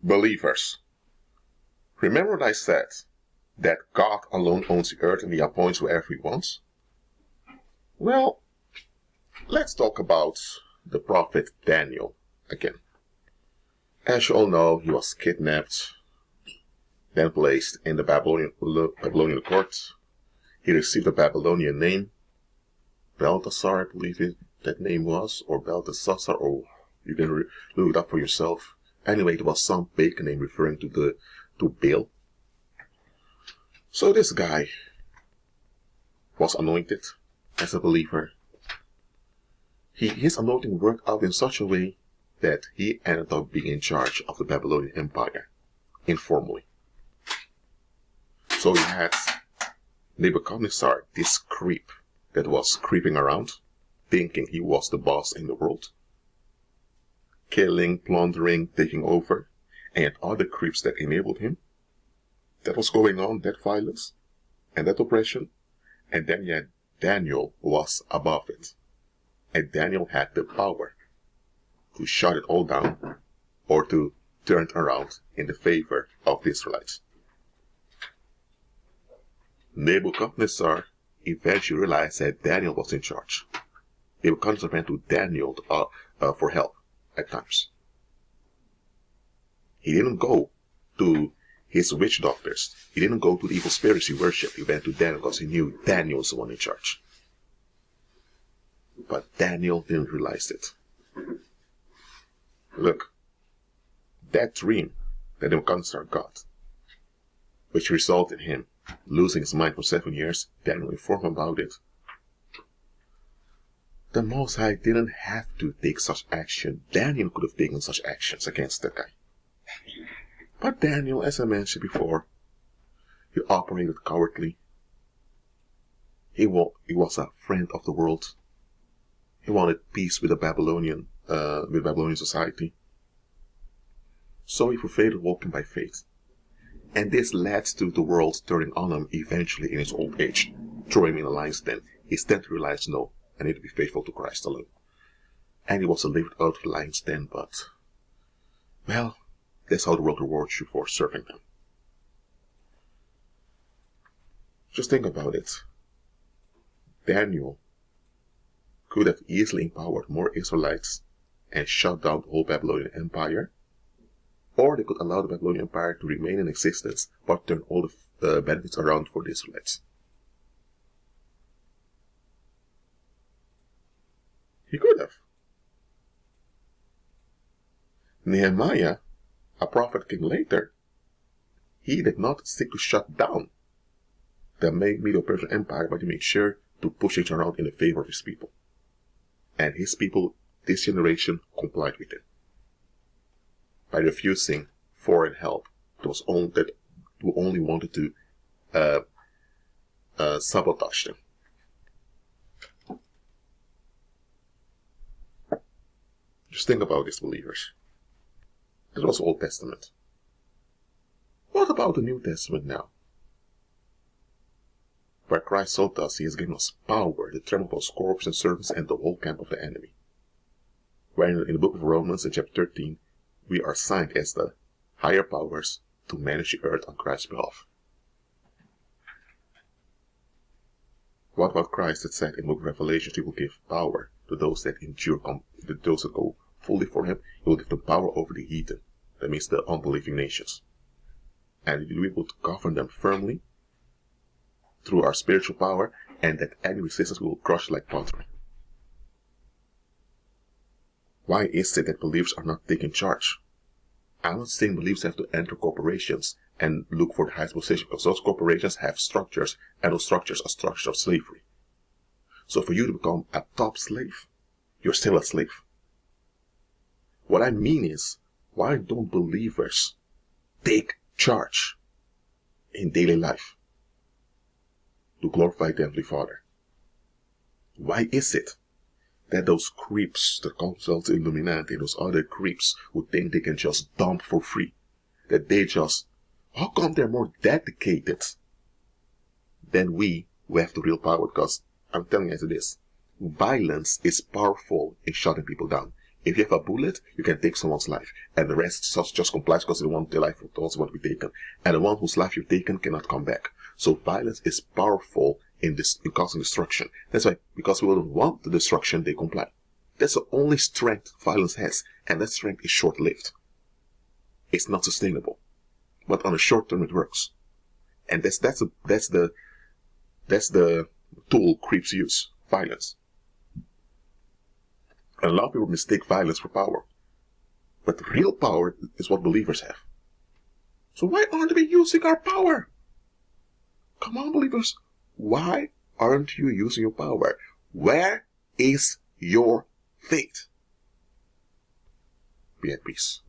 Believers, remember what I said, that God alone owns the earth and he appoints whoever he wants? Well, let's talk about the prophet Daniel again. As you all know, he was kidnapped, then placed in the Babylonian court. He received a Babylonian name, Belteshazzar, I believe that name was, or Belteshazzar, or you can look it up for yourself. Anyway, it was some big name referring to Baal. So this guy was anointed as a believer. His anointing worked out in such a way that he ended up being in charge of the Babylonian Empire, informally. So he had Nebuchadnezzar, this creep that was creeping around, thinking he was the boss in the world, killing, plundering, taking over, and other creeps that enabled him. That was going on, that violence and that oppression. And then you had Daniel, who was above it. And Daniel had the power to shut it all down or to turn it around in the favor of the Israelites. Nebuchadnezzar eventually realized that Daniel was in charge. Nebuchadnezzar went to Daniel for help at times. He didn't go to his witch doctors. He didn't go to the evil spirits he worshipped. He went to Daniel because he knew Daniel was the one in charge. But Daniel didn't realize it. Look, that dream that Nebuchadnezzar got, which resulted in him losing his mind for 7 years, Daniel informed him about it. The Most High didn't have to take such action. Daniel could have taken such actions against that guy. But Daniel, as I mentioned before, he operated cowardly. He was a friend of the world. He wanted peace with the Babylonian society. So he prevailed walking by faith. And this led to the world turning on him eventually in his old age, throwing him in a lion's den. He then realized, no, I need to be faithful to Christ alone. And he was delivered out of the lion's den, but, well, that's how the world rewards you for serving them. Just think about it. Daniel could have easily empowered more Israelites and shut down the whole Babylonian Empire, or they could allow the Babylonian Empire to remain in existence but turn all the benefits around for the Israelites. He could have. Nehemiah, a prophet came later. He did not seek to shut down the Medo-Persian Empire, but he made sure to push it around in the favor of his people. And his people, this generation, complied with it by refusing foreign help that who only wanted to sabotage them. Just think about this, believers. That was Old Testament. What about the New Testament now? Where Christ told us he has given us power to trample upon scorpions and serpents and the whole camp of the enemy. Where in the book of Romans in chapter 13, we are assigned as the higher powers to manage the earth on Christ's behalf. What about Christ that said in the book of Revelation he will give power to those that endure, those that go fully for him, he will give them power over the heathen, that means the unbelieving nations. And he will be able to govern them firmly through our spiritual power, and that any resistance will crush like pottery. Why is it that believers are not taking charge? I'm not saying believers have to enter corporations and look for the highest position, because those corporations have structures, and those structures are structures of slavery. So for you to become a top slave, you're still a slave. What I mean is, why don't believers take charge in daily life to glorify the Heavenly Father? Why is it that those creeps, the consults Illuminati, those other creeps who think they can just dump for free, that they just, how come they're more dedicated than we who have the real power? Because I'm telling you as it is, violence is powerful in shutting people down. If you have a bullet, you can take someone's life, and the rest just complies because they want their life also want to be taken, and the one whose life you've taken cannot come back. So violence is powerful in causing destruction. That's why, because people don't want the destruction, they comply. That's the only strength violence has, and that strength is short-lived. It's not sustainable, but on the short term it works, and that's the tool creeps use, violence. And a lot of people mistake violence for power. But real power is what believers have. So why aren't we using our power? Come on, believers. Why aren't you using your power? Where is your faith? Be at peace.